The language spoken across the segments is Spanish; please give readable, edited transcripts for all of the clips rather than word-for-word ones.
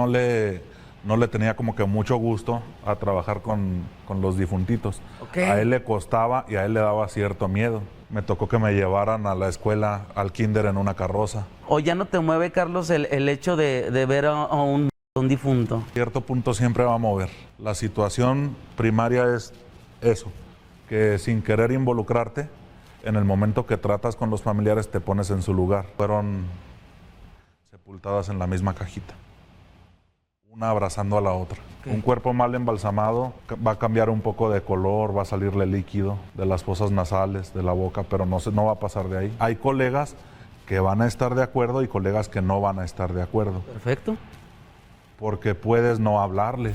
no le tenía como que mucho gusto a trabajar con los difuntitos. Okay. A él le costaba y a él le daba cierto miedo. Me tocó que me llevaran a la escuela, al kinder en una carroza. ¿O ya no te mueve, Carlos, el hecho de ver a un difunto? Cierto punto siempre va a mover. La situación primaria es eso, que sin querer involucrarte, en el momento que tratas con los familiares te pones en su lugar. Fueron sepultadas en la misma cajita, una abrazando a la otra. Okay. Un cuerpo mal embalsamado va a cambiar un poco de color, va a salirle líquido de las fosas nasales, de la boca, pero no va a pasar de ahí. Hay colegas que van a estar de acuerdo y colegas que no van a estar de acuerdo. Perfecto. Porque puedes no hablarle.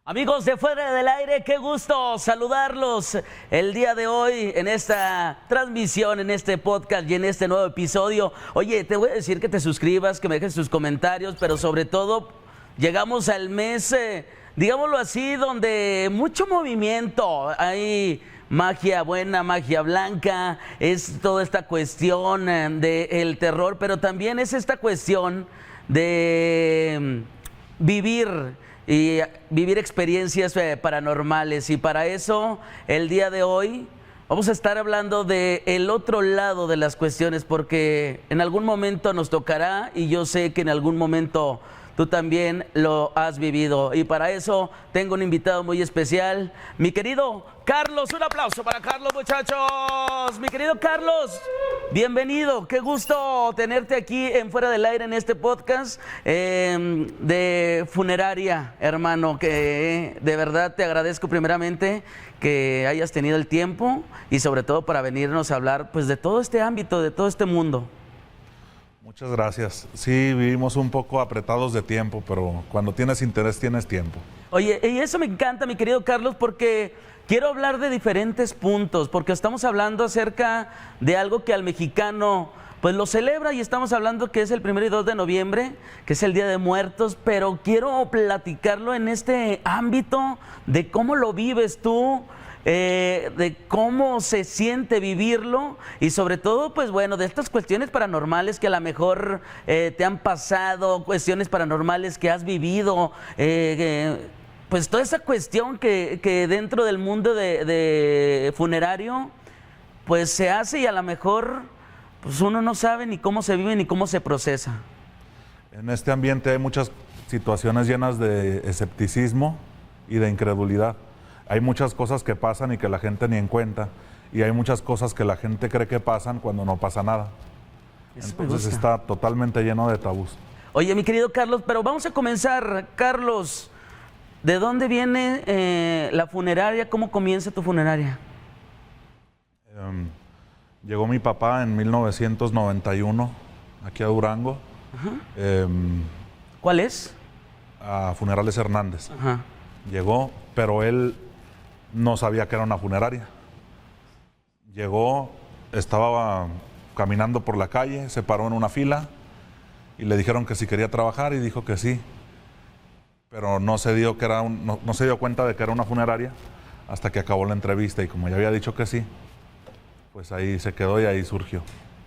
Amigos de Fuera del Aire, qué gusto saludarlos el día de hoy en esta transmisión, en este podcast y en este nuevo episodio. Oye, te voy a decir que te suscribas, que me dejes tus comentarios, pero sobre todo llegamos al mes, digámoslo así, donde mucho movimiento, hay magia buena, magia blanca, es toda esta cuestión del terror, pero también es esta cuestión de vivir experiencias paranormales, y para eso el día de hoy vamos a estar hablando de el otro lado de las cuestiones, porque en algún momento nos tocará y yo sé que en algún momento tú también lo has vivido, y para eso tengo un invitado muy especial, mi querido Carlos. Un aplauso para Carlos, muchachos. Mi querido Carlos, bienvenido, qué gusto tenerte aquí en Fuera del Aire en este podcast de funeraria, hermano, que de verdad te agradezco primeramente que hayas tenido el tiempo y sobre todo para venirnos a hablar pues de todo este ámbito, de todo este mundo. Muchas gracias. Sí, vivimos un poco apretados de tiempo, pero cuando tienes interés tienes tiempo. Oye, y eso me encanta, mi querido Carlos, porque quiero hablar de diferentes puntos, porque estamos hablando acerca de algo que al mexicano pues lo celebra, y estamos hablando que es el 1 y 2 de noviembre, que es el Día de Muertos, pero quiero platicarlo en este ámbito de cómo lo vives tú, de cómo se siente vivirlo, y sobre todo pues bueno, de estas cuestiones paranormales que a lo mejor te han pasado, cuestiones paranormales que has vivido, pues toda esa cuestión que dentro del mundo de funerario pues se hace, y a lo mejor pues uno no sabe ni cómo se vive ni cómo se procesa. En este ambiente hay muchas situaciones llenas de escepticismo y de incredulidad. Hay muchas cosas que pasan y que la gente ni en cuenta, y hay muchas cosas que la gente cree que pasan cuando no pasa nada. Entonces está totalmente lleno de tabús. Oye, mi querido Carlos, pero vamos a comenzar. Carlos, ¿de dónde viene la funeraria? ¿Cómo comienza tu funeraria? Llegó mi papá en 1991 aquí a Durango. ¿Cuál es? A Funerales Hernández. Ajá. Llegó, pero él no sabía que era una funeraria. Llegó, estaba caminando por la calle, se paró en una fila y le dijeron que si quería trabajar, y dijo que sí. Pero no se dio cuenta de que era una funeraria hasta que acabó la entrevista, y como ya había dicho que sí, pues ahí se quedó y ahí surgió.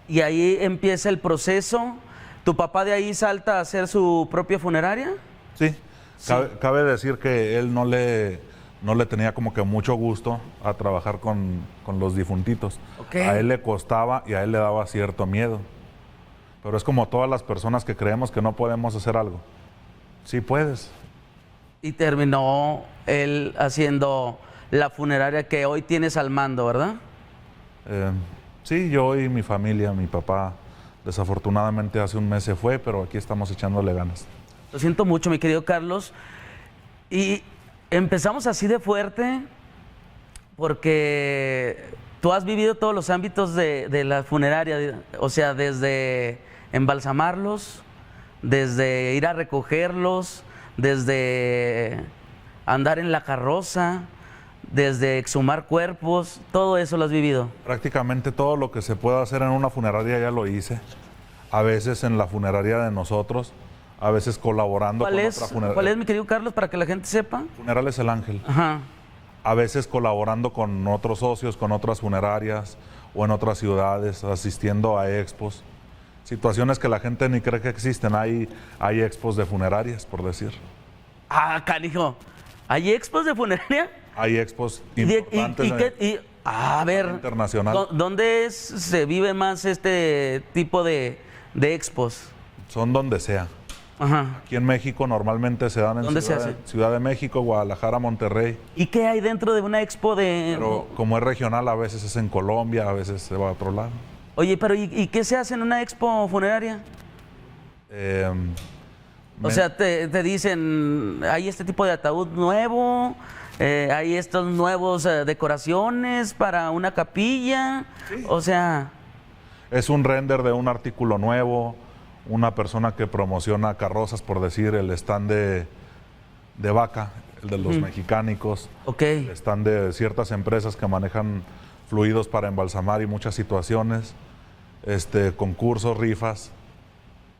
Y ahí empieza el proceso. ¿Tu papá de ahí salta a hacer su propia funeraria? Sí. Cabe decir que él no le tenía como que mucho gusto a trabajar con los difuntitos. Okay. A él le costaba y a él le daba cierto miedo. Pero es como todas las personas que creemos que no podemos hacer algo. Sí puedes. Y terminó él haciendo la funeraria que hoy tienes al mando, ¿verdad? Sí, yo y mi familia. Mi papá desafortunadamente hace un mes se fue, pero aquí estamos echándole ganas. Lo siento mucho, mi querido Carlos. Y empezamos así de fuerte porque tú has vivido todos los ámbitos de la funeraria, o sea, desde embalsamarlos, desde ir a recogerlos, desde andar en la carroza, desde exhumar cuerpos, todo eso lo has vivido. Prácticamente todo lo que se pueda hacer en una funeraria ya lo hice. A veces en la funeraria de nosotros, a veces colaborando con otra funeraria. ¿Cuál es, mi querido Carlos, para que la gente sepa? Funerales El Ángel. Ajá. a veces colaborando con otros socios, con otras funerarias o en otras ciudades, asistiendo a expos. Situaciones que la gente ni cree que existen. Hay expos de funerarias, por decir. Ah, canijo. ¿Hay expos de funeraria? Hay expos importantes a ver, internacional. ¿dónde se vive más este tipo de expos? Son donde sea. Ajá. Aquí en México normalmente se dan en ¿Dónde se hace? Ciudad de México, Guadalajara, Monterrey. ¿Y qué hay dentro de una expo de...? Pero como es regional, a veces es en Colombia, a veces se va a otro lado. Oye, pero ¿y qué se hace en una expo funeraria? O sea, te dicen, hay este tipo de ataúd nuevo, hay estos nuevos decoraciones para una capilla, Sí. o sea... Es un render de un artículo nuevo, una persona que promociona carrozas, por decir, el stand de Vaca, el de los mecánicos, Ok. el stand de ciertas empresas que manejan fluidos para embalsamar y muchas situaciones, concursos, rifas.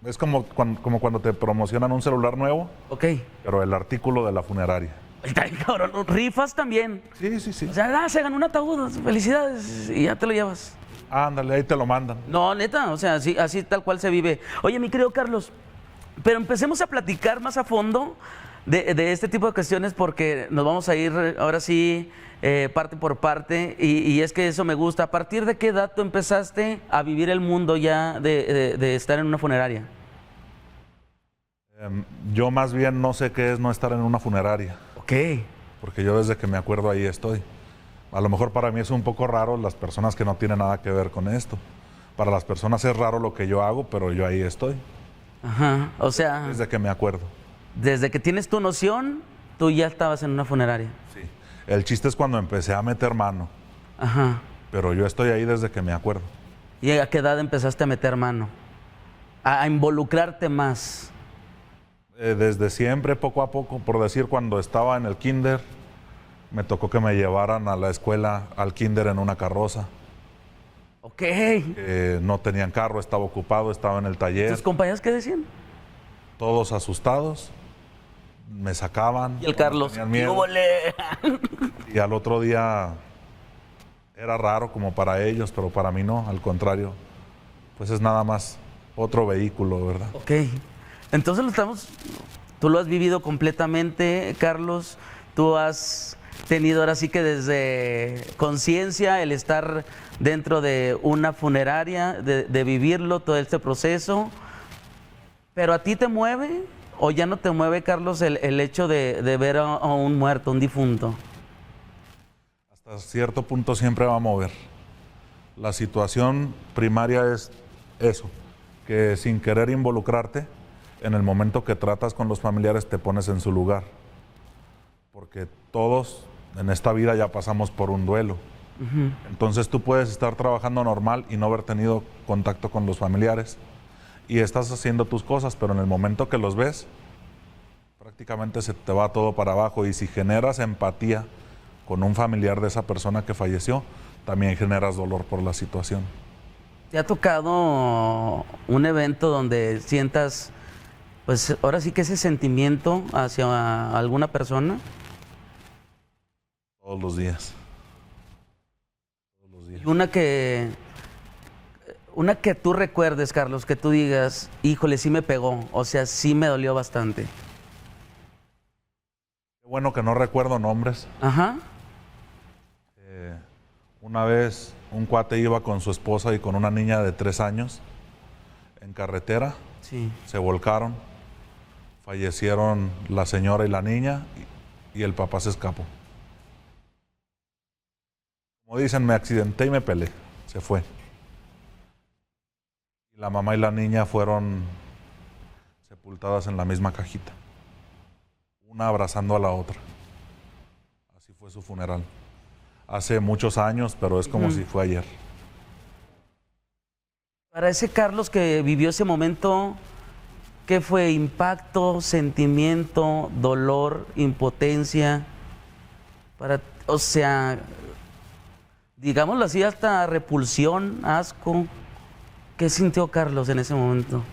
Es como cuando te promocionan un celular nuevo, Ok. pero el artículo de la funeraria. Está bien, cabrón. Rifas también. Sí, sí, sí. O sea, se ganó un ataúd, felicidades, y ya te lo llevas. Ándale, ahí te lo mandan. No, neta, o sea, así tal cual se vive. Oye, mi querido Carlos, pero empecemos a platicar más a fondo de este tipo de cuestiones porque nos vamos a ir ahora sí parte por parte y es que eso me gusta. ¿A partir de qué edad tú empezaste a vivir el mundo ya de estar en una funeraria? Yo más bien no sé qué es no estar en una funeraria, Ok. porque yo desde que me acuerdo ahí estoy. A lo mejor para mí es un poco raro las personas que no tienen nada que ver con esto. Para las personas es raro lo que yo hago, pero yo ahí estoy, Ajá, o sea, desde que me acuerdo. desde que tienes tu noción, tú ya estabas en una funeraria. Sí. El chiste es cuando empecé a meter mano, Ajá. pero yo estoy ahí desde que me acuerdo. ¿Y a qué edad empezaste a meter mano? A involucrarte más. Desde siempre, poco a poco, por decir, cuando estaba en el kinder, me tocó que me llevaran a la escuela, al kinder en una carroza. Ok. No tenían carro, estaba ocupado, estaba en el taller, ¿Tus compañeros qué decían? todos asustados, me sacaban. Y el Carlos, tenían ¿qué miedo. huele? Y al otro día era raro como para ellos, pero para mí no, al contrario, pues es nada más otro vehículo, ¿verdad? Ok. Entonces tú lo has vivido completamente, Carlos. Tú has tenido ahora sí que desde conciencia el estar dentro de una funeraria, de vivirlo, todo este proceso. ¿Pero a ti te mueve o ya no te mueve, Carlos, el hecho de ver a un muerto, un difunto? Hasta cierto punto siempre va a mover. La situación primaria es eso, que sin querer involucrarte, en el momento que tratas con los familiares te pones en su lugar. Porque todos en esta vida ya pasamos por un duelo. Entonces tú puedes estar trabajando normal y no haber tenido contacto con los familiares y estás haciendo tus cosas, pero en el momento que los ves, prácticamente se te va todo para abajo. Y si generas empatía con un familiar de esa persona que falleció, también generas dolor por la situación. ¿Te ha tocado un evento donde sientas, pues ahora sí que ese sentimiento hacia alguna persona? Todos los días. Todos los días. Y una que tú recuerdes, Carlos, que tú digas, híjole, sí me pegó, o sea, sí me dolió bastante. Qué bueno que no recuerdo nombres. Ajá. Una vez un cuate iba con su esposa y con una niña de 3 años en carretera, Sí. se volcaron, fallecieron la señora y la niña y el papá se escapó. Como dicen, me accidenté y me pelé, se fue. Y la mamá y la niña fueron sepultadas en la misma cajita, una abrazando a la otra. Así fue su funeral. Hace muchos años, pero es como si fue ayer. Para ese Carlos que vivió ese momento, ¿qué fue? ¿Impacto, sentimiento, dolor, impotencia? O sea, digámoslo así, hasta repulsión, asco. ¿Qué sintió Carlos en ese momento?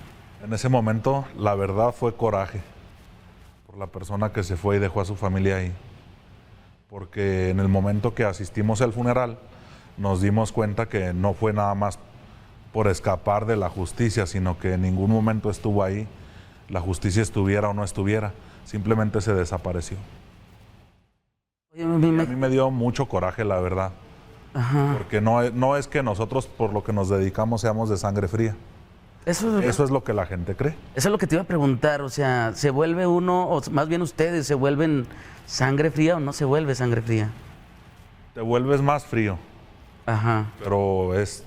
En ese momento, la verdad fue coraje por la persona que se fue y dejó a su familia ahí. porque en el momento que asistimos al funeral nos dimos cuenta que no fue nada más por escapar de la justicia, sino que en ningún momento estuvo ahí, la justicia estuviera o no estuviera, simplemente se desapareció. Oye, Y a mí me dio mucho coraje, la verdad, Ajá. porque no es que nosotros por lo que nos dedicamos seamos de sangre fría. Eso Eso es lo que la gente cree. es lo que te iba a preguntar, o sea, ¿se vuelve uno, o más bien ustedes, se vuelven sangre fría o no se vuelve sangre fría? Te vuelves más frío, Ajá. pero es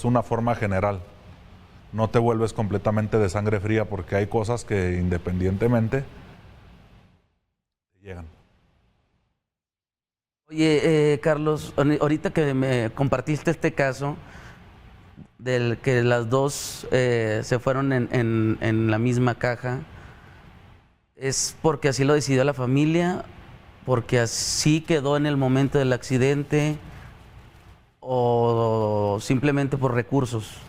una forma general. No te vuelves completamente de sangre fría porque hay cosas que independientemente llegan. Oye, Carlos, ahorita que me compartiste este caso del que las dos se fueron en la misma caja, ¿es porque así lo decidió la familia? ¿Porque así quedó en el momento del accidente? ¿O simplemente por recursos?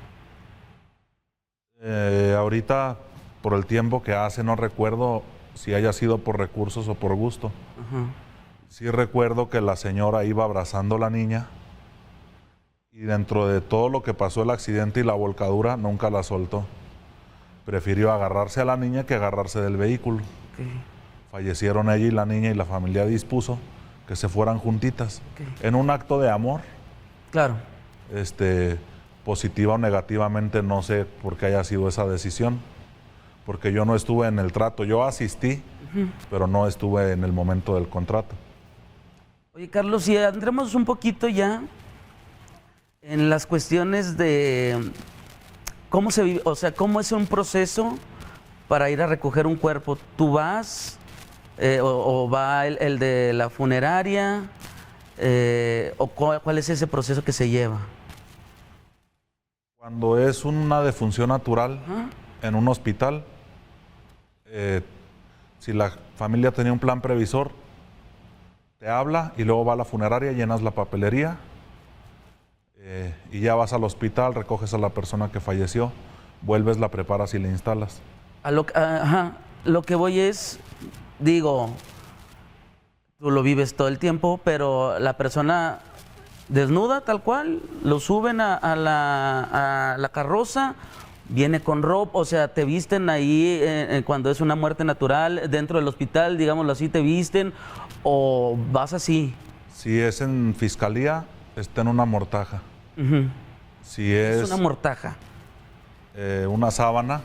Ahorita, por el tiempo que hace, no recuerdo si haya sido por recursos o por gusto. Ajá. Sí recuerdo que la señora iba abrazando a la niña y dentro de todo lo que pasó el accidente y la volcadura, nunca la soltó. Prefirió agarrarse a la niña que agarrarse del vehículo. Ok, Fallecieron ella y la niña y la familia dispuso que se fueran juntitas. ok. En un acto de amor, Claro. positiva o negativamente, no sé por qué haya sido esa decisión, porque yo no estuve en el trato, yo asistí, pero no estuve en el momento del contrato. Oye, Carlos, si entremos un poquito ya en las cuestiones de cómo se vive, o sea, cómo es un proceso para ir a recoger un cuerpo. ¿Tú vas o va el de la funeraria? ¿O cuál es ese proceso que se lleva? Cuando es una defunción natural Ajá. en un hospital, si la familia tenía un plan previsor, te habla y luego va a la funeraria, llenas la papelería y ya vas al hospital, recoges a la persona que falleció, vuelves, la preparas y la instalas. Ajá. Lo que voy es, digo, tú lo vives todo el tiempo, pero la persona desnuda tal cual, lo suben a la carroza, viene con ropa, o sea, te visten ahí cuando es una muerte natural, dentro del hospital, digámoslo así, te visten, o vas así. Si es en fiscalía, está en una mortaja. Ujú. Si Es es una mortaja. una sábana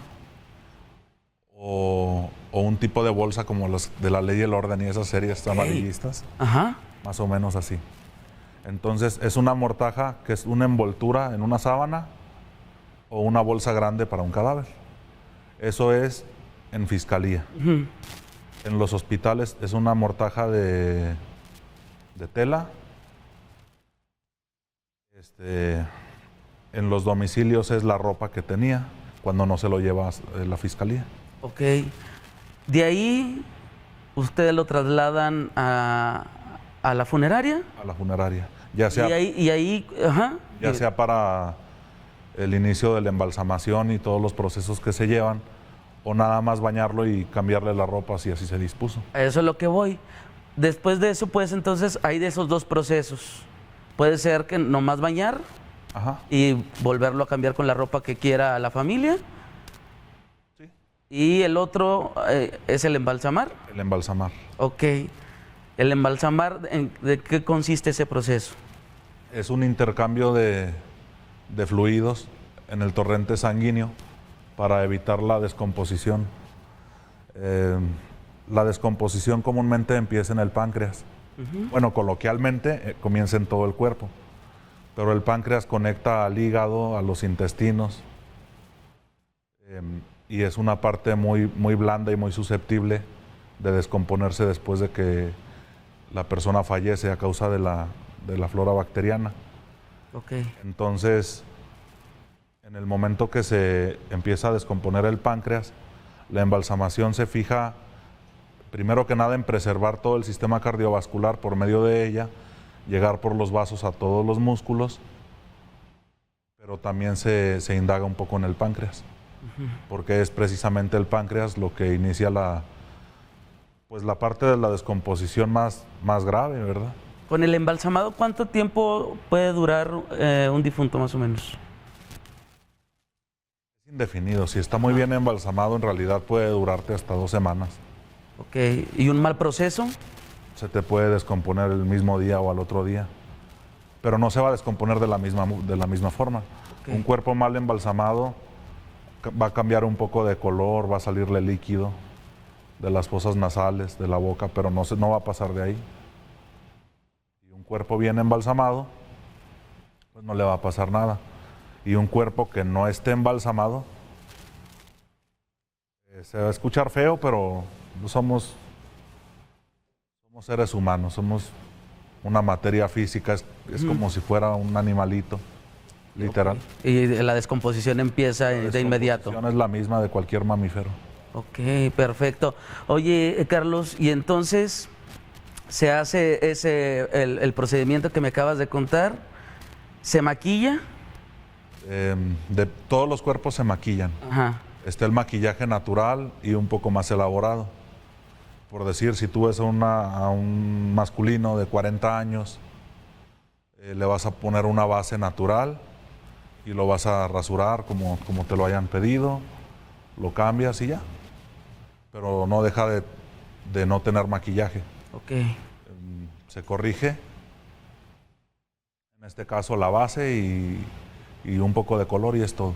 o un tipo de bolsa como los de La Ley y el Orden y esas series amarillistas, Ajá. más o menos así. Entonces es una mortaja que es una envoltura en una sábana o una bolsa grande para un cadáver. Eso es en fiscalía. Ujú. En los hospitales es una mortaja de tela. En los domicilios es la ropa que tenía cuando no se lo lleva la fiscalía. Ok. De ahí, ustedes lo trasladan a la funeraria. A la funeraria. Ya sea, Y ahí, ajá. ya sea para el inicio de la embalsamación y todos los procesos que se llevan, o nada más bañarlo y cambiarle la ropa si así se dispuso. A eso es lo que voy. Después de eso, pues entonces hay de esos dos procesos. Puede ser que nomás bañar Ajá. y volverlo a cambiar con la ropa que quiera la familia. Sí. Y el otro es el embalsamar. El embalsamar. Ok. El embalsamar, ¿de qué consiste ese proceso? Es un intercambio de fluidos en el torrente sanguíneo para evitar la descomposición. La descomposición comúnmente empieza en el páncreas. Bueno, coloquialmente comienza en todo el cuerpo, pero el páncreas conecta al hígado, a los intestinos, y es una parte muy, muy blanda y muy susceptible de descomponerse después de que la persona fallece a causa de la flora bacteriana. Ok. Entonces, en el momento que se empieza a descomponer el páncreas, la embalsamación se fija, primero que nada, en preservar todo el sistema cardiovascular por medio de ella, llegar por los vasos a todos los músculos, pero también se indaga un poco en el páncreas, porque es precisamente el páncreas lo que inicia Pues la parte de la descomposición más grave, ¿verdad? Con el embalsamado, ¿cuánto tiempo puede durar un difunto más o menos? Es indefinido. Si está muy bien embalsamado, en realidad puede durarte hasta 2 semanas. Ok, ¿y un mal proceso? Se te puede descomponer el mismo día o al otro día. Pero no se va a descomponer de la misma forma. Ok. Un cuerpo mal embalsamado va a cambiar un poco de color, va a salirle líquido de las fosas nasales, de la boca, pero no va a pasar de ahí. Y un cuerpo bien embalsamado, pues no le va a pasar nada. Y un cuerpo que no esté embalsamado, se va a escuchar feo, pero somos seres humanos, somos una materia física, es como si fuera un animalito, literal. Y la descomposición empieza de inmediato. La descomposición es la misma de cualquier mamífero. Ok, perfecto. Oye, Carlos, y entonces se hace el procedimiento que me acabas de contar, ¿se maquilla? De todos los cuerpos se maquillan. Ajá. Está el maquillaje natural y un poco más elaborado. Por decir, si tú ves a un masculino de 40 años, le vas a poner una base natural y lo vas a rasurar como te lo hayan pedido, lo cambias y ya. Pero no deja de no tener maquillaje. Ok. Se corrige, en este caso la base y un poco de color y es todo.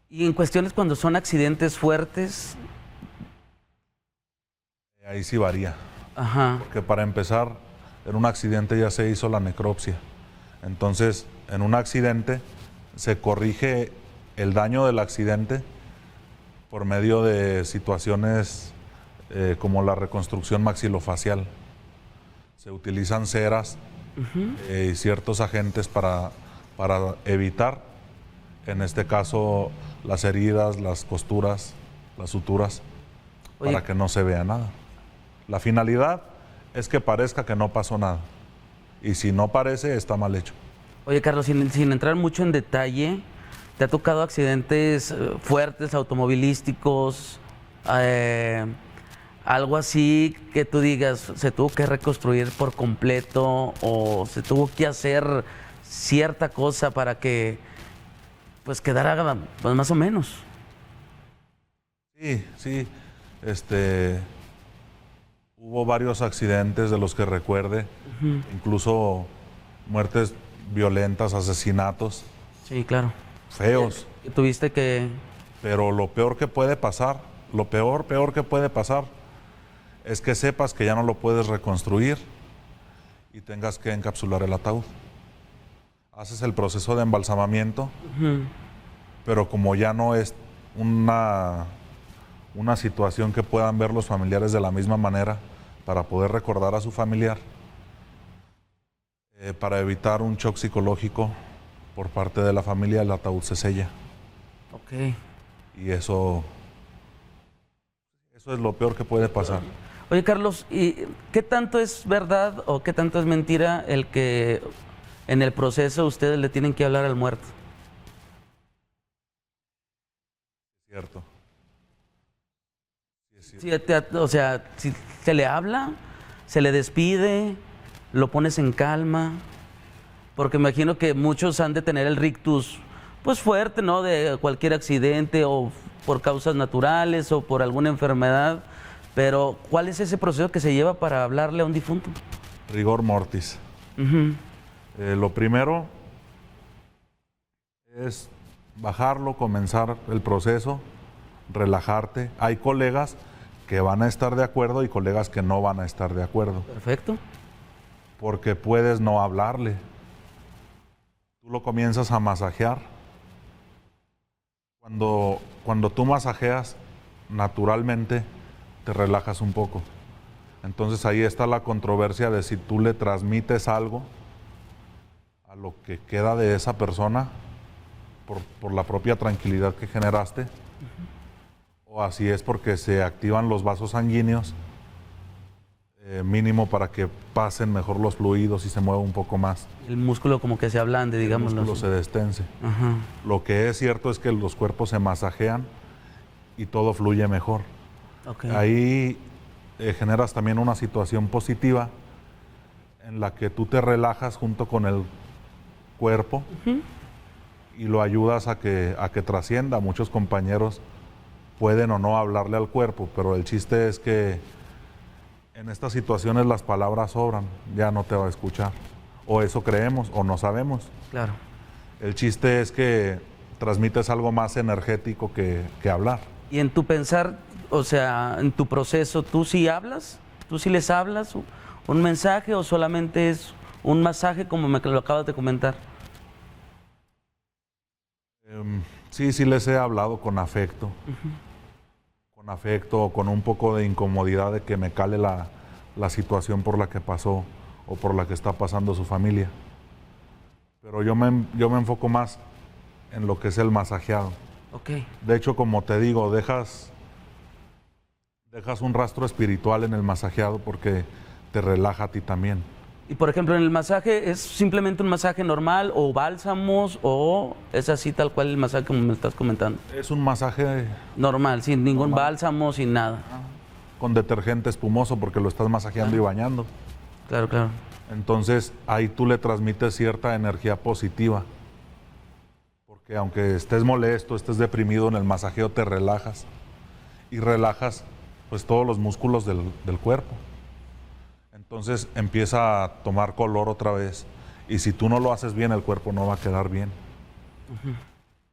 Y en cuestiones cuando son accidentes fuertes, Ahí sí varía. ajá, Porque para empezar, en un accidente ya se hizo la necropsia. Entonces, en un accidente se corrige el daño del accidente por medio de situaciones como la reconstrucción maxilofacial. Se utilizan ceras y ciertos agentes para evitar, en este caso, las heridas, las costuras, las suturas, Oye, para que no se vea nada. La finalidad es que parezca que no pasó nada. Y si no parece, está mal hecho. oye, Carlos, sin entrar mucho en detalle, ¿te ha tocado accidentes fuertes, automovilísticos, algo así que tú digas, se tuvo que reconstruir por completo o se tuvo que hacer cierta cosa para que pues quedara pues, más o menos? Sí. Hubo varios accidentes de los que recuerde, incluso muertes violentas, asesinatos, Sí, claro. feos. Y tuviste que... Pero lo peor que puede pasar, lo peor que puede pasar, es que sepas que ya no lo puedes reconstruir y tengas que encapsular el ataúd. Haces el proceso de embalsamamiento, pero como ya no es una situación que puedan ver los familiares de la misma manera para poder recordar a su familiar, para evitar un shock psicológico por parte de la familia, el ataúd se sella. Ok. Y eso es lo peor que puede pasar. Oye, Carlos, ¿y qué tanto es verdad o qué tanto es mentira el que en el proceso ustedes le tienen que hablar al muerto? Cierto. Sí, o sea, si se le habla, se le despide, lo pones en calma, porque me imagino que muchos han de tener el rictus pues fuerte, ¿no? De cualquier accidente o por causas naturales o por alguna enfermedad, pero ¿cuál es ese proceso que se lleva para hablarle a un difunto? Rigor mortis. Ujú. Lo primero es bajarlo, comenzar el proceso, relajarte. Hay colegas que van a estar de acuerdo y colegas que no van a estar de acuerdo, Perfecto. porque puedes no hablarle. Tú lo comienzas a masajear. Cuando tú masajeas, naturalmente te relajas un poco. Entonces ahí está la controversia de si tú le transmites algo a lo que queda de esa persona por la propia tranquilidad que generaste, o así es porque se activan los vasos sanguíneos mínimo para que pasen mejor los fluidos y se mueva un poco más. El músculo como que se ablande, El digamos. músculo se destense. Ajá. Lo que es cierto es que los cuerpos se masajean y todo fluye mejor. Ok. Ahí generas también una situación positiva en la que tú te relajas junto con el cuerpo y lo ayudas a que trascienda. Muchos compañeros pueden o no hablarle al cuerpo, pero el chiste es que en estas situaciones las palabras sobran, ya no te va a escuchar. O eso creemos o no sabemos. Claro. El chiste es que transmites algo más energético que hablar. Y en tu pensar, o sea, en tu proceso, ¿tú sí hablas? ¿Tú sí les hablas un mensaje o solamente es un masaje como me lo acabas de comentar? Sí les he hablado con afecto. Con afecto o con un poco de incomodidad de que me cale la situación por la que pasó o por la que está pasando su familia. Pero yo me enfoco más en lo que es el masajeado. Ok. De hecho, como te digo, dejas un rastro espiritual en el masajeado porque te relaja a ti también. Y por ejemplo, en el masaje, ¿es simplemente un masaje normal o bálsamos o es así tal cual el masaje como me estás comentando? Es un masaje Normal, sin ningún Normal. bálsamo, sin nada. con detergente espumoso porque lo estás masajeando y bañando. Claro, claro. Entonces ahí tú le transmites cierta energía positiva. Porque aunque estés molesto, estés deprimido, en el masajeo te relajas. Y relajas pues todos los músculos del cuerpo. Entonces empieza a tomar color otra vez. Y si tú no lo haces bien, el cuerpo no va a quedar bien.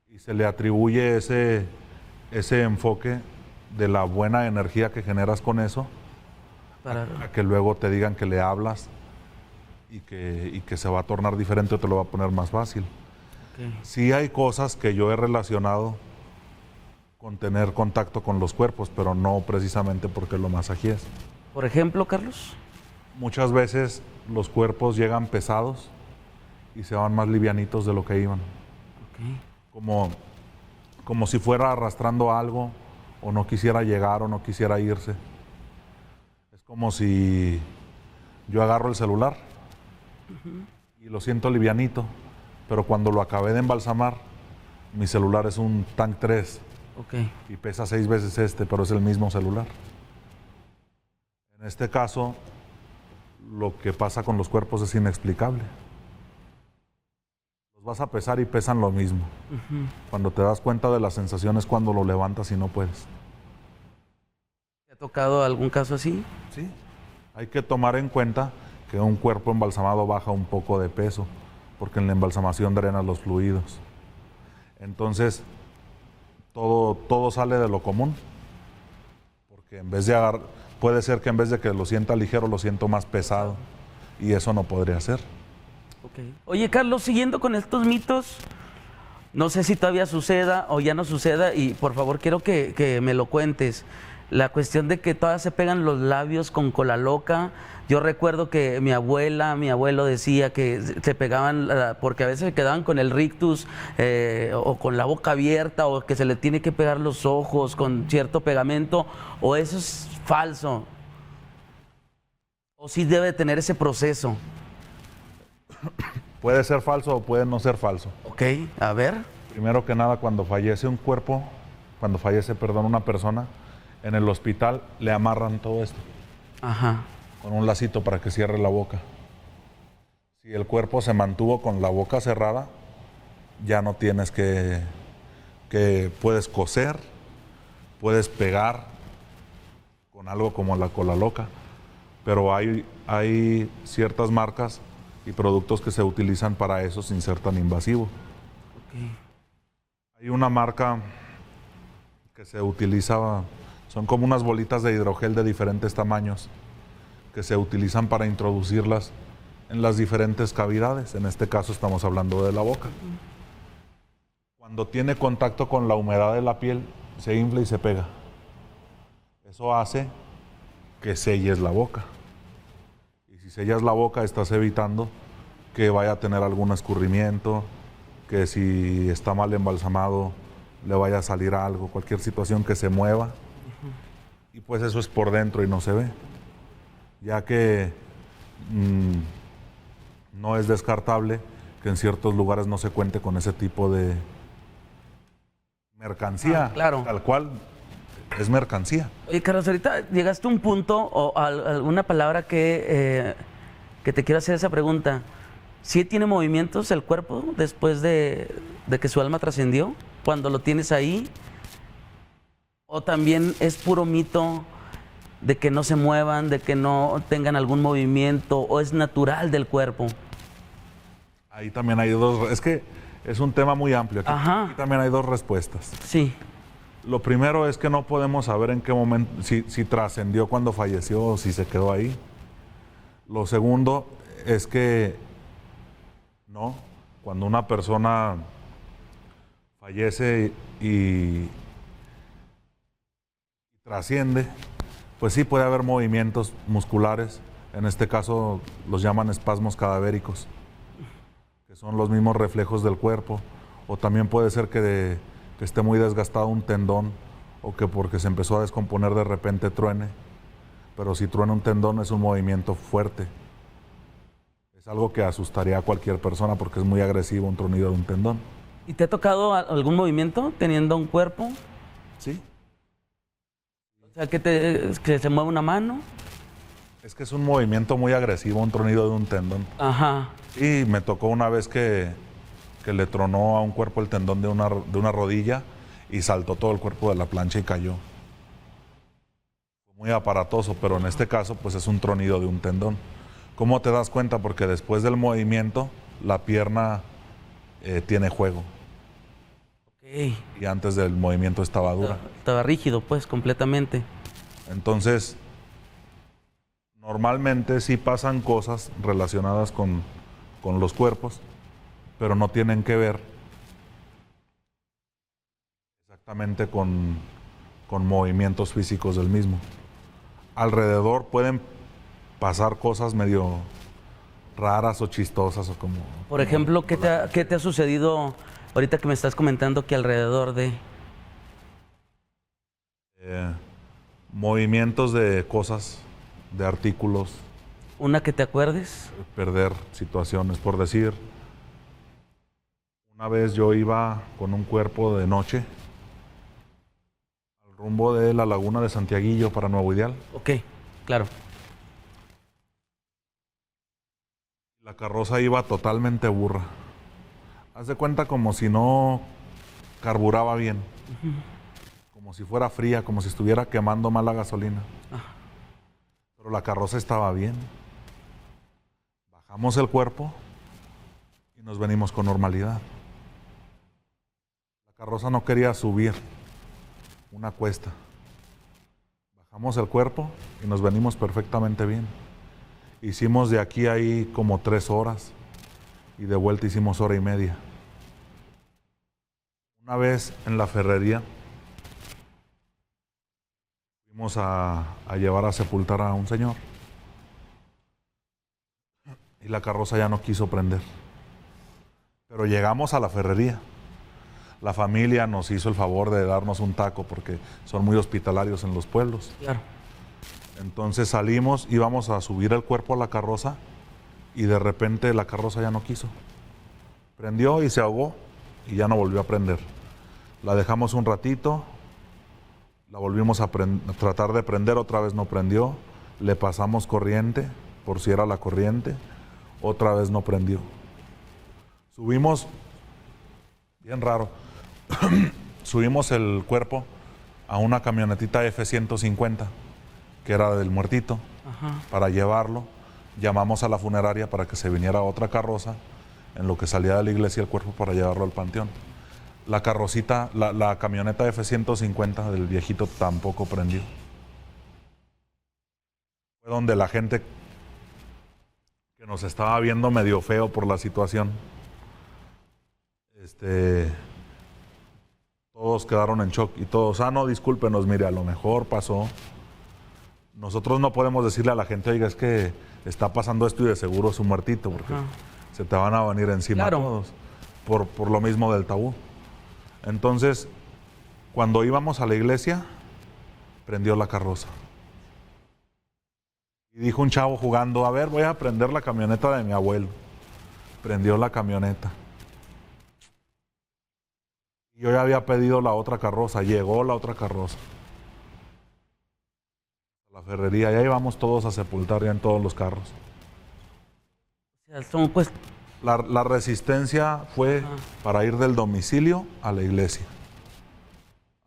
Y se le atribuye ese enfoque de la buena energía que generas con eso, a que luego te digan que le hablas y que se va a tornar diferente o te lo va a poner más fácil. Okay. Sí hay cosas que yo he relacionado con tener contacto con los cuerpos, pero no precisamente porque lo masajees. Por ejemplo, Carlos. Muchas veces los cuerpos llegan pesados y se van más livianitos de lo que iban. Okay. Como si fuera arrastrando algo o no quisiera llegar o no quisiera irse. Es como si yo agarro el celular y lo siento livianito, pero cuando lo acabé de embalsamar, mi celular es un Tank 3 y pesa 6 veces pero es el mismo celular. En este caso, lo que pasa con los cuerpos es inexplicable. Los vas a pesar y pesan lo mismo. Cuando te das cuenta de las sensaciones cuando lo levantas y no puedes. ¿Te ha tocado algún caso así? Sí. Hay que tomar en cuenta que un cuerpo embalsamado baja un poco de peso, porque en la embalsamación drena los fluidos. Entonces, todo sale de lo común. Porque en vez de puede ser que en vez de que lo sienta ligero, lo siento más pesado. Y eso no podría ser. Okay. Oye, Carlos, siguiendo con estos mitos, no sé si todavía suceda o ya no suceda, y por favor quiero que me lo cuentes. La cuestión de que todavía se pegan los labios con cola loca. Yo recuerdo que mi abuelo decía que se pegaban porque a veces se quedaban con el rictus o con la boca abierta, o que se le tiene que pegar los ojos con cierto pegamento, o eso es falso. O sí debe tener ese proceso. Puede ser falso o puede no ser falso. Ok, a ver. Primero que nada, cuando fallece una persona, en el hospital le amarran todo esto. Ajá. Con un lacito para que cierre la boca. Si el cuerpo se mantuvo con la boca cerrada, ya no tienes que puedes coser, puedes pegar con algo como la cola loca, pero hay ciertas marcas y productos que se utilizan para eso sin ser tan invasivo. Okay. Hay una marca que se utiliza, son como unas bolitas de hidrogel de diferentes tamaños que se utilizan para introducirlas en las diferentes cavidades. En este caso estamos hablando de la boca. Cuando tiene contacto con la humedad de la piel, se infla y se pega. Eso hace que selles la boca. Y si sellas la boca, estás evitando que vaya a tener algún escurrimiento, que si está mal embalsamado le vaya a salir algo, cualquier situación que se mueva. Y pues eso es por dentro y no se ve. Ya que no es descartable que en ciertos lugares no se cuente con ese tipo de mercancía, claro. tal cual es mercancía. Oye, Carlos, ahorita llegaste a un punto o a alguna palabra que te quiero hacer esa pregunta. ¿Sí tiene movimientos el cuerpo después de que su alma trascendió? Cuando lo tienes ahí. ¿O también es puro mito de que no se muevan, de que no tengan algún movimiento, o es natural del cuerpo? Ahí también hay dos, es que es un tema muy amplio. Aquí también hay dos respuestas. Sí. Lo primero es que no podemos saber en qué momento, si trascendió cuando falleció o si se quedó ahí. Lo segundo es que no, cuando una persona fallece y trasciende, pues sí puede haber movimientos musculares. En este caso los llaman espasmos cadavéricos, que son los mismos reflejos del cuerpo. O también puede ser que esté muy desgastado un tendón, o que porque se empezó a descomponer de repente truene. Pero si truena un tendón es un movimiento fuerte. Es algo que asustaría a cualquier persona porque es muy agresivo un tronido de un tendón. ¿Y te ha tocado algún movimiento teniendo un cuerpo? Sí. O sea, que se mueve una mano. Es que es un movimiento muy agresivo, un tronido de un tendón. Ajá. Y me tocó una vez que le tronó a un cuerpo el tendón de una rodilla y saltó todo el cuerpo de la plancha y cayó. Fue muy aparatoso, pero en este caso pues es un tronido de un tendón. ¿Cómo te das cuenta? Porque después del movimiento la pierna tiene juego. Okay. Y antes del movimiento estaba dura. Estaba rígido, pues, completamente. Entonces, normalmente sí pasan cosas relacionadas con los cuerpos, pero no tienen que ver exactamente con movimientos físicos del mismo. Alrededor pueden pasar cosas medio raras o chistosas o como... Por ejemplo, ¿qué te ha sucedido ahorita que me estás comentando que alrededor de...? Movimientos de cosas, de artículos. ¿Una que te acuerdes? Perder situaciones, por decir... Una vez yo iba con un cuerpo de noche al rumbo de la laguna de Santiaguillo para Nuevo Ideal. Ok, claro. La carroza iba totalmente burra. Haz de cuenta como si no carburaba bien. Como si fuera fría, como si estuviera quemando mal la gasolina. Pero la carroza estaba bien. Bajamos el cuerpo y nos venimos con normalidad. La carroza no quería subir una cuesta. Bajamos el cuerpo y nos venimos perfectamente bien. Hicimos de aquí a ahí como 3 horas y de vuelta hicimos 1:30. Una vez en la ferrería fuimos a llevar a sepultar a un señor y la carroza ya no quiso prender. Pero llegamos a la ferrería. La familia nos hizo el favor de darnos un taco porque son muy hospitalarios en los pueblos. Claro. Entonces salimos, íbamos a subir el cuerpo a la carroza y de repente la carroza ya no quiso. Prendió y se ahogó y ya no volvió a prender. La dejamos un ratito, la volvimos a tratar de prender, otra vez no prendió. Le pasamos corriente, por si era la corriente, otra vez no prendió. Subimos, bien raro, subimos el cuerpo a una camionetita F-150, que era del muertito, para llevarlo. Llamamos a la funeraria para que se viniera otra carroza, en lo que salía de la iglesia el cuerpo para llevarlo al panteón. La carrocita, la camioneta F-150 del viejito tampoco prendió. Fue donde la gente que nos estaba viendo medio feo por la situación, todos quedaron en shock y todos, no, discúlpenos, mire, a lo mejor pasó. Nosotros no podemos decirle a la gente, oiga, es que está pasando esto y de seguro es un muertito, porque se te van a venir encima todos, por lo mismo del tabú. Entonces, cuando íbamos a la iglesia, prendió la carroza. Y dijo un chavo jugando, a ver, voy a prender la camioneta de mi abuelo. Prendió la camioneta. Yo ya había pedido la otra carroza, llegó la otra carroza. la ferrería, y ahí vamos todos a sepultar ya en todos los carros. O sea, son pues... La resistencia fue para ir del domicilio a la iglesia,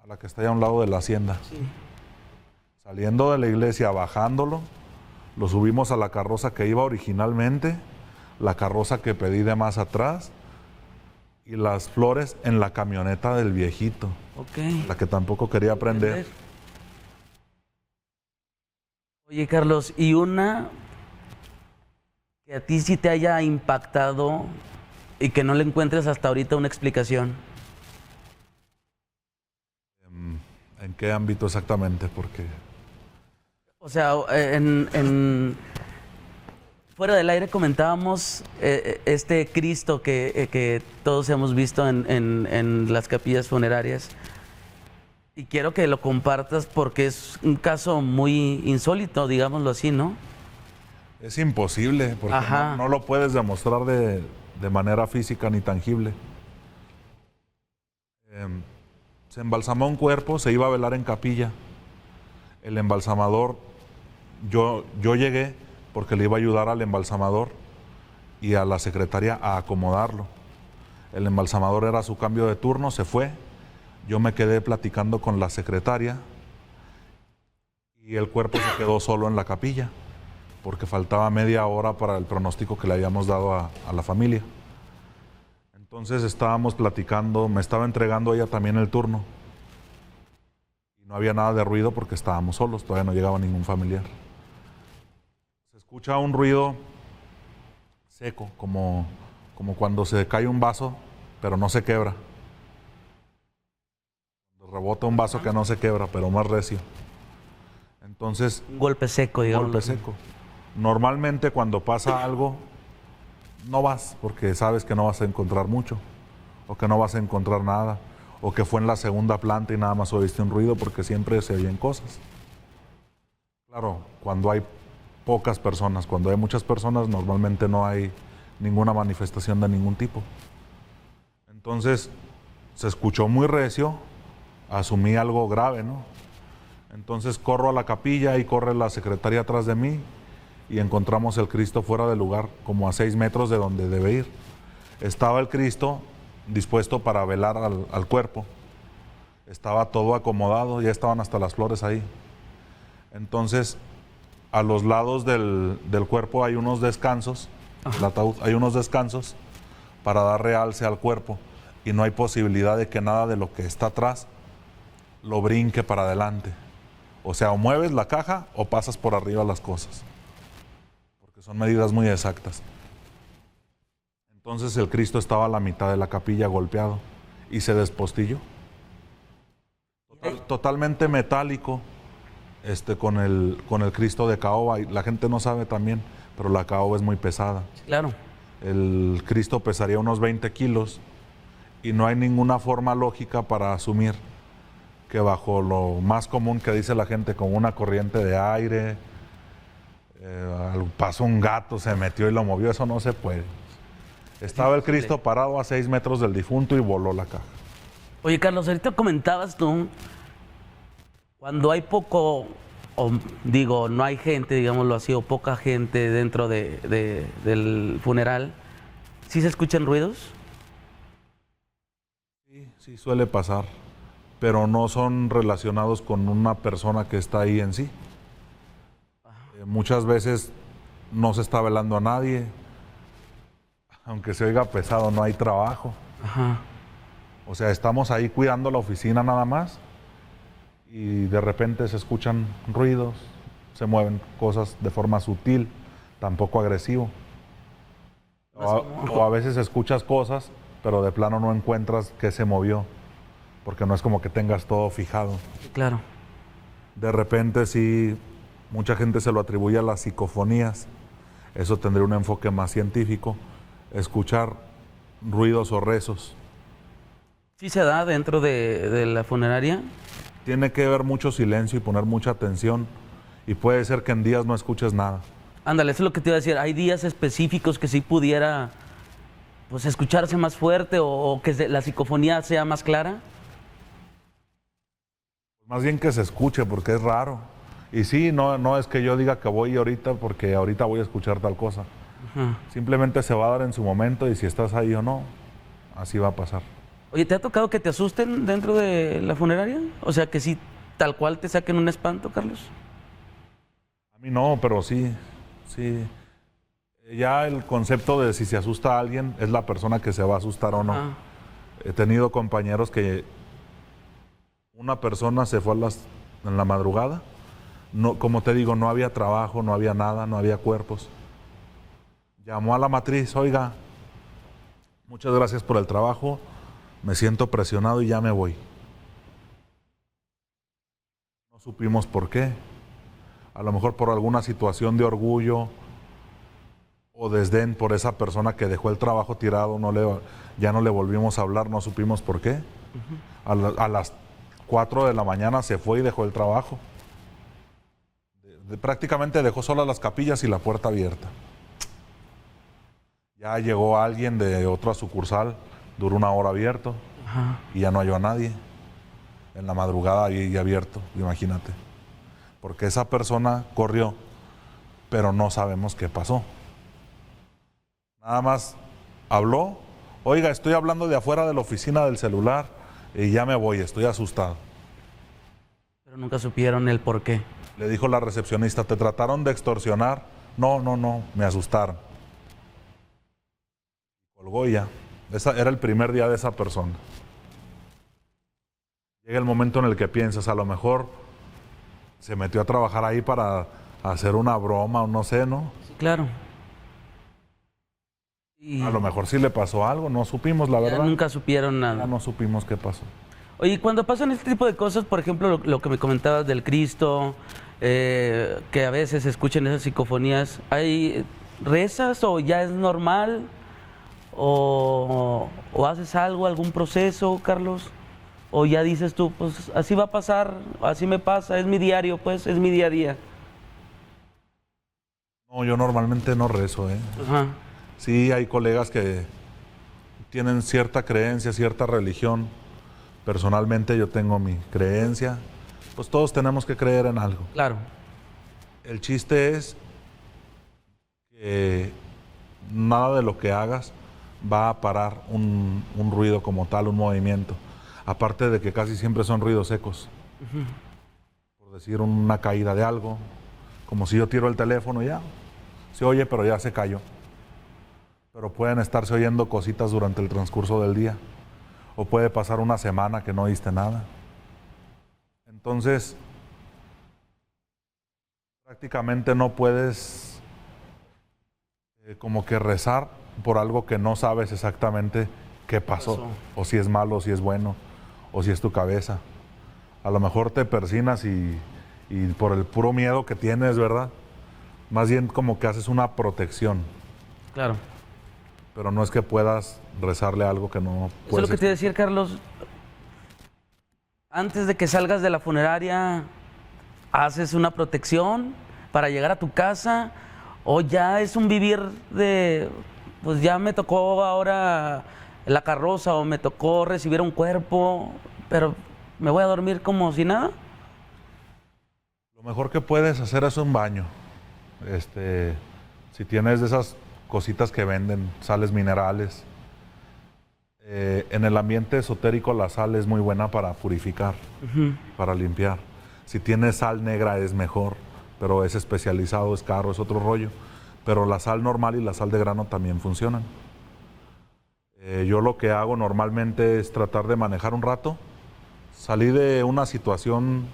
a la que está allá a un lado de la hacienda. Sí. Saliendo de la iglesia, bajándolo, lo subimos a la carroza que iba originalmente, la carroza que pedí de más atrás, y las flores en la camioneta del viejito, la que tampoco quería prender. Oye, Carlos, ¿y una que a ti sí te haya impactado y que no le encuentres hasta ahorita una explicación? ¿En qué ámbito exactamente? Porque... O sea, fuera del aire comentábamos este Cristo que todos hemos visto en las capillas funerarias. Y quiero que lo compartas porque es un caso muy insólito, digámoslo así, ¿no? Es imposible, porque no lo puedes demostrar de manera física ni tangible. Se embalsamó un cuerpo, se iba a velar en capilla. El embalsamador, yo llegué porque le iba a ayudar al embalsamador y a la secretaria a acomodarlo. El embalsamador era su cambio de turno, se fue. Yo me quedé platicando con la secretaria y el cuerpo se quedó solo en la capilla porque faltaba media hora para el pronóstico que le habíamos dado a la familia. Entonces estábamos platicando, me estaba entregando ella también el turno. Y no había nada de ruido porque estábamos solos, todavía no llegaba ningún familiar. Se escucha un ruido seco, como cuando se cae un vaso, pero no se quebra. Rebota un vaso que no se quebra, pero más recio. Entonces... Un golpe seco, digamos. Golpe seco. Normalmente cuando pasa algo, no vas, porque sabes que no vas a encontrar mucho, o que no vas a encontrar nada, o que fue en la segunda planta y nada más oíste un ruido, porque siempre se oyen cosas. Claro, cuando hay pocas personas, cuando hay muchas personas, normalmente no hay ninguna manifestación de ningún tipo. Entonces, se escuchó muy recio, asumí algo grave, ¿no? Entonces corro a la capilla y corre la secretaria atrás de mí y encontramos el Cristo fuera del lugar, como a 6 metros de donde debe ir. Estaba el Cristo dispuesto para velar al cuerpo. Estaba todo acomodado, ya estaban hasta las flores ahí. Entonces, a los lados del cuerpo hay unos descansos, el ataúd, hay unos descansos para dar realce al cuerpo y no hay posibilidad de que nada de lo que está atrás lo brinque para adelante. O sea, o mueves la caja o pasas por arriba las cosas, porque son medidas muy exactas. Entonces el Cristo estaba a la mitad de la capilla golpeado y se despostilló. Totalmente metálico, con el Cristo de caoba. Y la gente no sabe también, pero la caoba es muy pesada. Claro. El Cristo pesaría unos 20 kilos y no hay ninguna forma lógica para asumir que bajo lo más común que dice la gente, con una corriente de aire, pasó un gato, se metió y lo movió, eso no se puede. Estaba el Cristo parado a 6 metros del difunto y voló la caja. Oye, Carlos, ahorita comentabas tú, cuando hay poco, o digo, no hay gente, digámoslo así, o poca gente dentro del funeral, ¿sí se escuchan ruidos? Sí, suele pasar, pero no son relacionados con una persona que está ahí en sí. Muchas veces no se está velando a nadie, aunque se oiga pesado, no hay trabajo. Ajá. O sea, estamos ahí cuidando la oficina nada más y de repente se escuchan ruidos, se mueven cosas de forma sutil, tampoco agresivo. O a veces escuchas cosas, pero de plano no encuentras qué se movió, porque no es como que tengas todo fijado. Claro. De repente sí, mucha gente se lo atribuye a las psicofonías. Eso tendría un enfoque más científico. Escuchar ruidos o rezos. ¿Sí se da dentro de la funeraria? Tiene que haber mucho silencio y poner mucha atención. Y puede ser que en días no escuches nada. Ándale, eso es lo que te iba a decir. ¿Hay días específicos que sí pudiera pues escucharse más fuerte o que la psicofonía sea más clara? Más bien que se escuche, porque es raro. Y sí, no es que yo diga que voy ahorita porque ahorita voy a escuchar tal cosa. Ajá. Simplemente se va a dar en su momento y si estás ahí o no, así va a pasar. Oye, ¿te ha tocado que te asusten dentro de la funeraria? O sea, que sí, tal cual te saquen un espanto, Carlos. A mí no, pero sí. Ya el concepto de si se asusta a alguien es la persona que se va a asustar o no. Ajá. He tenido compañeros que una persona se fue en la madrugada. No, como te digo, no había trabajo, no había nada, no había cuerpos. Llamó a la matriz, oiga, muchas gracias por el trabajo, me siento presionado y ya me voy. No supimos por qué. A lo mejor por alguna situación de orgullo o desdén por esa persona que dejó el trabajo tirado, ya no le volvimos a hablar, no supimos por qué. A las 4 de la mañana se fue y dejó el trabajo. Prácticamente dejó solas las capillas y la puerta abierta. Ya llegó alguien de otra sucursal, duró 1 hora abierto. Ajá. Y ya no halló a nadie. En la madrugada ahí abierto, imagínate. Porque esa persona corrió, pero no sabemos qué pasó. Nada más habló, oiga, estoy hablando de afuera de la oficina del celular y ya me voy, estoy asustado. Pero nunca supieron el por qué. Le dijo la recepcionista, ¿te trataron de extorsionar? No, me asustaron. Colgó y ya. Era el primer día de esa persona. Llega el momento en el que piensas, a lo mejor se metió a trabajar ahí para hacer una broma o no sé, ¿no? Sí, claro. Y A lo mejor sí le pasó algo, no supimos, la ya verdad. nunca supieron Ya nada. no supimos qué pasó. Oye, cuando pasan este tipo de cosas, por ejemplo, lo que me comentabas del Cristo, que a veces se escuchan esas psicofonías, ¿hay rezas o ya es normal? ¿O haces algo, algún proceso, Carlos? ¿O ya dices tú, pues así va a pasar, así me pasa, es mi diario, pues, es mi día a día? No, yo normalmente no rezo, ¿eh? Ajá. Sí, hay colegas que tienen cierta creencia, cierta religión. Personalmente yo tengo mi creencia. Pues todos tenemos que creer en algo. Claro. El chiste es que nada de lo que hagas va a parar un ruido como tal, un movimiento. Aparte de que casi siempre son ruidos secos. Por decir una caída de algo, como si yo tiro el teléfono y ya. Se oye, pero ya se cayó. Pero pueden estarse oyendo cositas durante el transcurso del día. O puede pasar una semana que no oíste nada. Entonces, prácticamente no puedes como que rezar por algo que no sabes exactamente qué pasó. O si es malo, o si es bueno, o si es tu cabeza. A lo mejor te persinas y por el puro miedo que tienes, ¿verdad? Más bien como que haces una protección. Claro. Pero no es que puedas rezarle algo que no puedes. Eso es lo que te iba a decir, Carlos. Antes de que salgas de la funeraria, ¿haces una protección para llegar a tu casa? ¿O ya es un vivir de, pues ya me tocó ahora la carroza o me tocó recibir un cuerpo, pero me voy a dormir como si nada? Lo mejor que puedes hacer es un baño. Si tienes de esas cositas que venden, sales minerales. En el ambiente esotérico la sal es muy buena para purificar, para limpiar. Si tienes sal negra es mejor, pero es especializado, es caro, es otro rollo. Pero la sal normal y la sal de grano también funcionan. Yo lo que hago normalmente es tratar de manejar un rato. Salí de una situación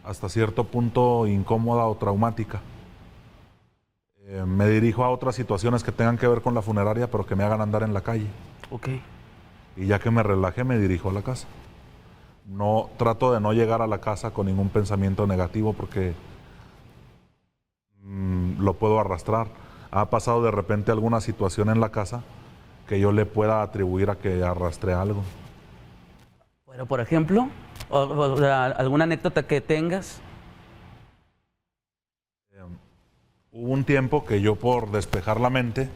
hasta cierto punto incómoda o traumática. Me dirijo a otras situaciones que tengan que ver con la funeraria, pero que me hagan andar en la calle. Ok. Y ya que me relajé, me dirijo a la casa. No, trato de no llegar a la casa con ningún pensamiento negativo porque lo puedo arrastrar. Ha pasado de repente alguna situación en la casa que yo le pueda atribuir a que arrastré algo. Bueno, por ejemplo, o sea, alguna anécdota que tengas. Hubo un tiempo que yo, por despejar la mente,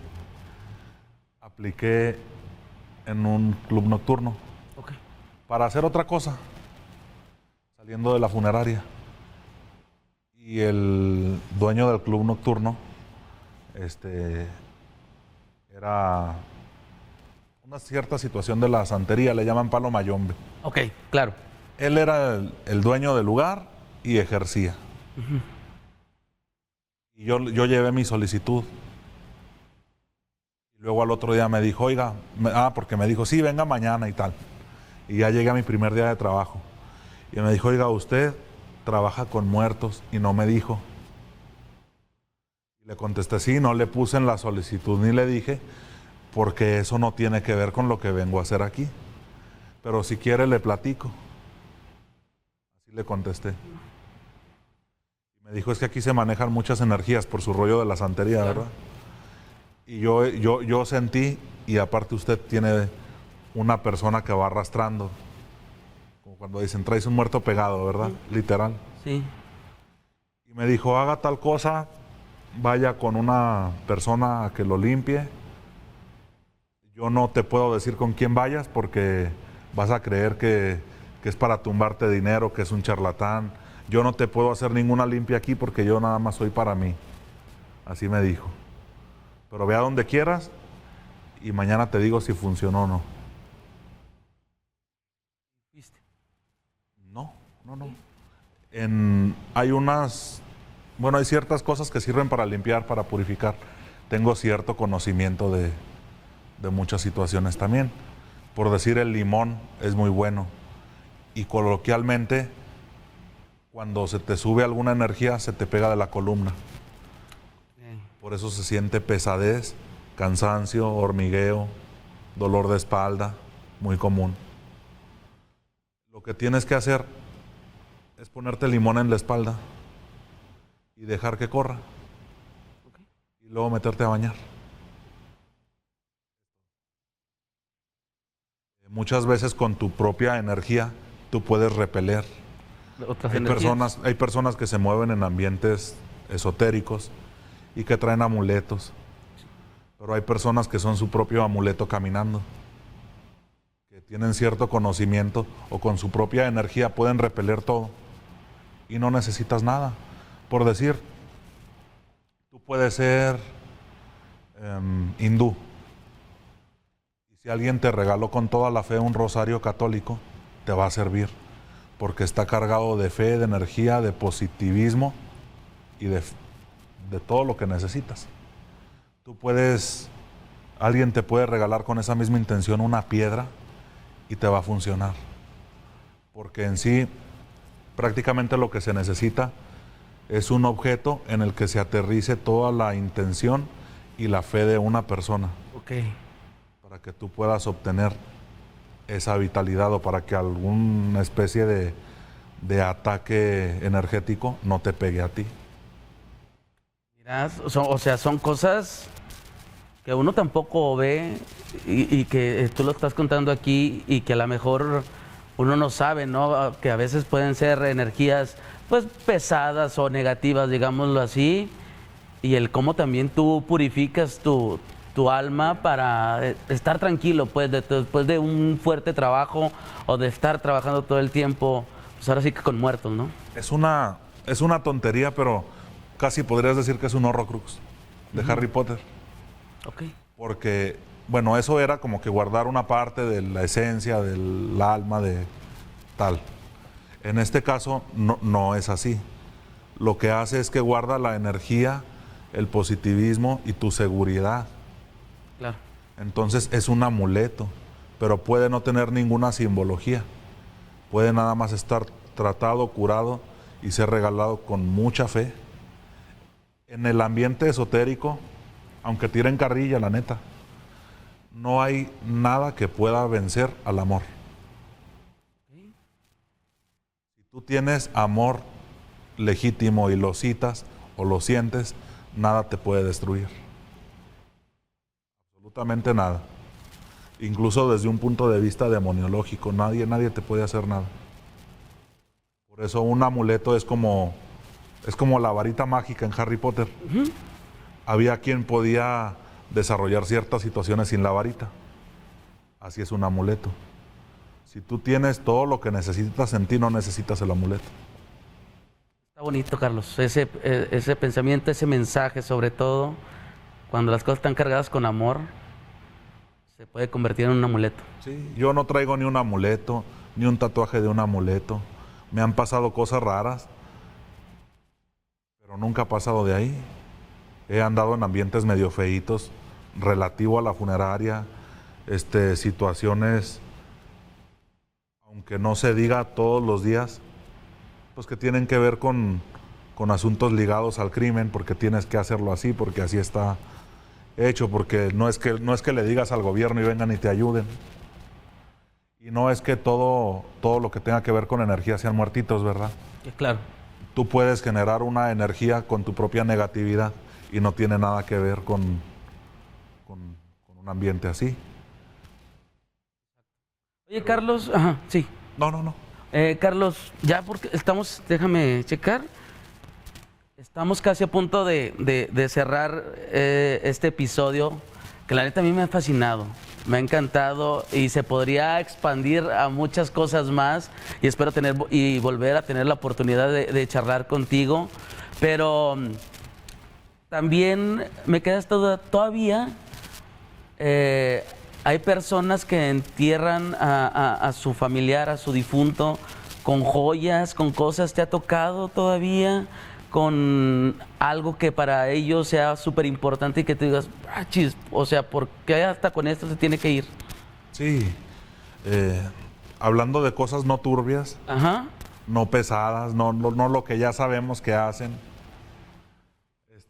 apliqué en un club nocturno Ok. para hacer otra cosa, saliendo de la funeraria. Y el dueño del club nocturno, era una cierta situación de la santería, le llaman palo mayombe. Ok, claro. Él era el dueño del lugar y ejercía. Y yo llevé mi solicitud. Y luego al otro día me dijo, oiga, porque me dijo, sí, venga mañana y tal. Y ya llegué a mi primer día de trabajo. Y me dijo, oiga, usted trabaja con muertos, y no me dijo. Y le contesté, sí, no le puse en la solicitud ni le dije, porque eso no tiene que ver con lo que vengo a hacer aquí. Pero si quiere le platico. Así le contesté. Y me dijo, es que aquí se manejan muchas energías por su rollo de la santería, ¿verdad? Y yo sentí, y aparte usted tiene una persona que va arrastrando. Como cuando dicen, traes un muerto pegado, ¿verdad? Literal. Sí. Y me dijo, haga tal cosa, vaya con una persona a que lo limpie. Yo no te puedo decir con quién vayas porque vas a creer que es para tumbarte dinero, que es un charlatán. Yo no te puedo hacer ninguna limpia aquí porque yo nada más soy para mí. Así me dijo. Pero ve a donde quieras y mañana te digo si funcionó o no. ¿Viste? No. Hay ciertas cosas que sirven para limpiar, para purificar. Tengo cierto conocimiento de muchas situaciones también. Por decir, el limón es muy bueno. Y coloquialmente, cuando se te sube alguna energía, se te pega de la columna. Por eso se siente pesadez, cansancio, hormigueo, dolor de espalda, muy común. Lo que tienes que hacer es ponerte limón en la espalda y dejar que corra. Y luego meterte a bañar. Muchas veces con tu propia energía tú puedes repeler. Otras energías. Hay personas que se mueven en ambientes esotéricos y que traen amuletos. Pero hay personas que son su propio amuleto caminando, que tienen cierto conocimiento o con su propia energía pueden repeler todo y no necesitas nada. Por decir, tú puedes ser hindú. Y si alguien te regaló con toda la fe un rosario católico, te va a servir, porque está cargado de fe, de energía, de positivismo y de todo lo que necesitas. Alguien te puede regalar con esa misma intención una piedra y te va a funcionar. Porque en sí, prácticamente lo que se necesita es un objeto en el que se aterrice toda la intención y la fe de una persona. Ok. Para que tú puedas obtener esa vitalidad o para que alguna especie de ataque energético no te pegue a ti. Mira, son cosas que uno tampoco ve y que tú lo estás contando aquí y que a lo mejor uno no sabe, ¿no? Que a veces pueden ser energías pues pesadas o negativas, digámoslo así, y el cómo también tú purificas tu alma para estar tranquilo, pues después de un fuerte trabajo o de estar trabajando todo el tiempo, pues ahora sí que con muertos, ¿no? Es una tontería, pero casi podrías decir que es un Horrocrux de Harry Potter. Ok. Porque, bueno, eso era como que guardar una parte de la esencia, del alma, de tal. En este caso, no es así. Lo que hace es que guarda la energía, el positivismo y tu seguridad. Claro. Entonces es un amuleto, pero puede no tener ninguna simbología. Puede nada más estar tratado, curado y ser regalado con mucha fe. En el ambiente esotérico, aunque tiren carrilla, la neta, no hay nada que pueda vencer al amor. Si tú tienes amor legítimo y lo citas o lo sientes, nada te puede destruir. Absolutamente nada. Incluso desde un punto de vista demoniológico, nadie te puede hacer nada. Por eso un amuleto es como la varita mágica en Harry Potter. Había quien podía desarrollar ciertas situaciones sin la varita. Así es un amuleto. Si tú tienes todo lo que necesitas en ti, no necesitas el amuleto. Está bonito, Carlos, ese pensamiento, ese mensaje, sobre todo, cuando las cosas están cargadas con amor, se puede convertir en un amuleto. Sí, yo no traigo ni un amuleto, ni un tatuaje de un amuleto. Me han pasado cosas raras, pero nunca he pasado de ahí. He andado en ambientes medio feitos, relativo a la funeraria, situaciones, aunque no se diga todos los días, pues que tienen que ver con asuntos ligados al crimen, porque tienes que hacerlo así, porque así está hecho, porque no es que le digas al gobierno y vengan y te ayuden. Y no es que todo lo que tenga que ver con energía sean muertitos, ¿verdad? Claro. Tú puedes generar una energía con tu propia negatividad y no tiene nada que ver con un ambiente así. Oye, Carlos, ajá, sí. No. Carlos, ya porque déjame checar, estamos casi a punto de cerrar este episodio, que la neta a mí me ha fascinado, me ha encantado y se podría expandir a muchas cosas más y espero volver a tener la oportunidad de charlar contigo, pero también me queda todavía, hay personas que entierran a su familiar, a su difunto, con joyas, con cosas. ¿Te ha tocado todavía con algo que para ellos sea súper importante y que te digas, chis, o sea, ¿por qué hasta con esto se tiene que ir? Sí, hablando de cosas no turbias, Ajá. no pesadas, no lo que ya sabemos que hacen,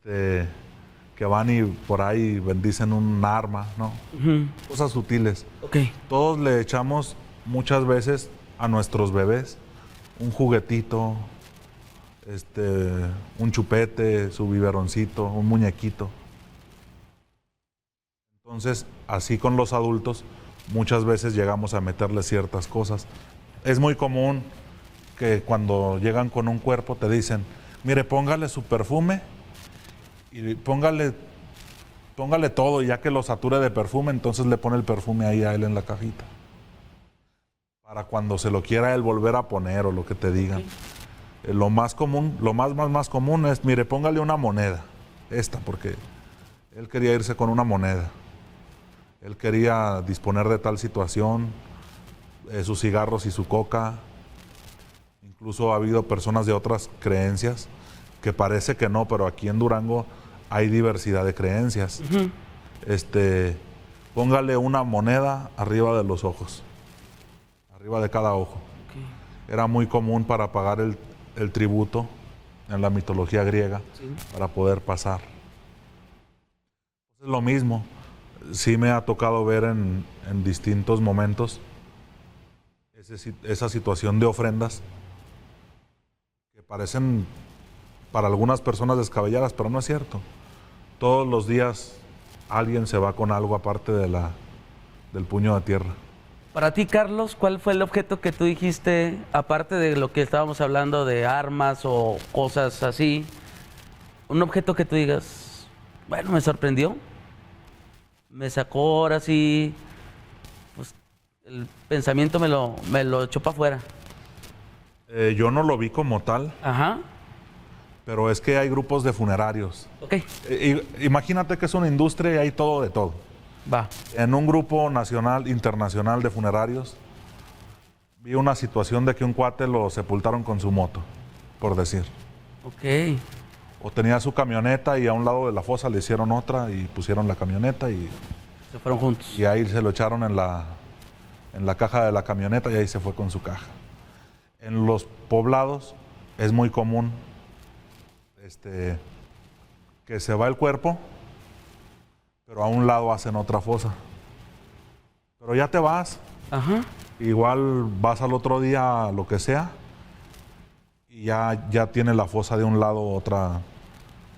que van y por ahí bendicen un arma, ¿no? Uh-huh. Cosas sutiles. Okay. Todos le echamos muchas veces a nuestros bebés un juguetito, un chupete, su biberoncito, un muñequito. Entonces, así con los adultos, muchas veces llegamos a meterle ciertas cosas. Es muy común que cuando llegan con un cuerpo te dicen, mire, póngale su perfume y póngale todo, y ya que lo sature de perfume, entonces le pone el perfume ahí a él en la cajita. Para cuando se lo quiera él volver a poner o lo que te digan. Okay. Lo más común, lo más común es, mire, póngale una moneda, porque él quería irse con una moneda. Él quería disponer de tal situación, sus cigarros y su coca. Incluso ha habido personas de otras creencias que parece que no, pero aquí en Durango hay diversidad de creencias. Uh-huh. Póngale una moneda arriba de los ojos, arriba de cada ojo. Okay. Era muy común para pagar el tributo en la mitología griega, sí, para poder pasar. Es lo mismo. Sí me ha tocado ver en distintos momentos esa situación de ofrendas que parecen para algunas personas descabelladas, pero no es cierto. Todos los días alguien se va con algo aparte del puño de tierra. Para ti, Carlos, ¿cuál fue el objeto que tú dijiste, aparte de lo que estábamos hablando de armas o cosas así, un objeto que tú digas, bueno, me sorprendió, me sacó ahora sí, pues el pensamiento me lo echó para afuera? Yo no lo vi como tal. Ajá. Pero es que hay grupos de funerarios. Okay. Imagínate que es una industria y hay todo de todo. Va. En un grupo nacional, internacional de funerarios, vi una situación de que un cuate lo sepultaron con su moto, por decir. Ok. O tenía su camioneta y a un lado de la fosa le hicieron otra y pusieron la camioneta y... se fueron juntos. Y ahí se lo echaron en la caja de la camioneta y ahí se fue con su caja. En los poblados es muy común que se va el cuerpo, pero a un lado hacen otra fosa. Pero ya te vas. Ajá. Igual vas al otro día, lo que sea, y ya tiene la fosa de un lado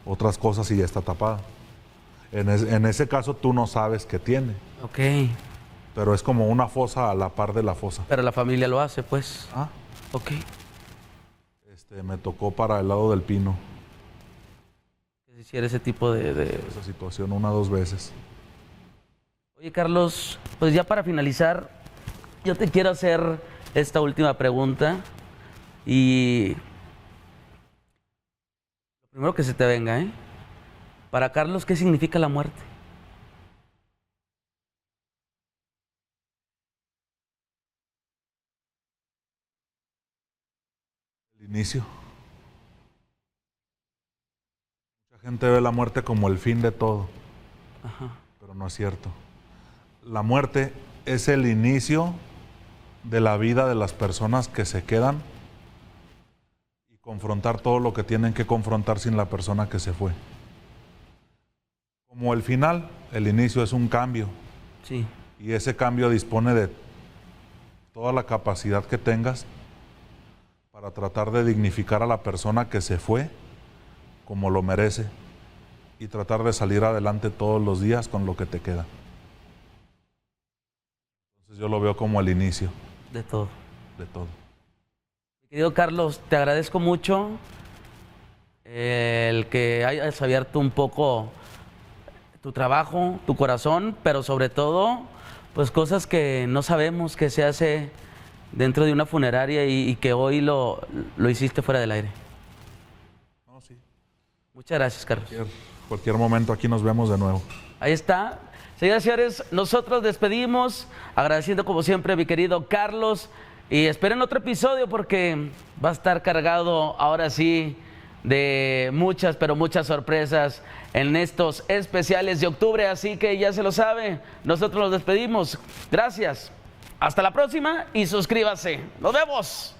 otras cosas y ya está tapada. En ese caso tú no sabes qué tiene. Ok. Pero es como una fosa a la par de la fosa. Pero la familia lo hace, pues. Ah. Ok. Me tocó para el lado del Pino. Hiciera ese tipo de... esa situación 1 o 2 veces. Oye, Carlos, pues ya para finalizar, yo te quiero hacer esta última pregunta y Primero que se te venga, ¿eh? Para Carlos, ¿qué significa la muerte? El inicio. Mucha gente ve la muerte como el fin de todo, pero no es cierto. La muerte es el inicio de la vida de las personas que se quedan y confrontar todo lo que tienen que confrontar sin la persona que se fue. Como el final, el inicio es un cambio. Sí. Y ese cambio dispone de toda la capacidad que tengas para tratar de dignificar a la persona que se fue como lo merece y tratar de salir adelante todos los días con lo que te queda. Entonces yo lo veo como el inicio De todo. de todo. Mi querido Carlos, te agradezco mucho el que hayas abierto un poco tu trabajo, tu corazón, pero sobre todo, pues cosas que no sabemos que se hace dentro de una funeraria y que hoy lo hiciste fuera del aire. No, sí. Muchas gracias, Carlos. Cualquier momento aquí nos vemos de nuevo. Ahí está. Señoras y señores, nosotros despedimos, agradeciendo como siempre a mi querido Carlos, y esperen otro episodio porque va a estar cargado ahora sí de muchas, pero muchas sorpresas en estos especiales de octubre, así que ya se lo sabe, nosotros nos despedimos. Gracias, hasta la próxima y suscríbase. Nos vemos.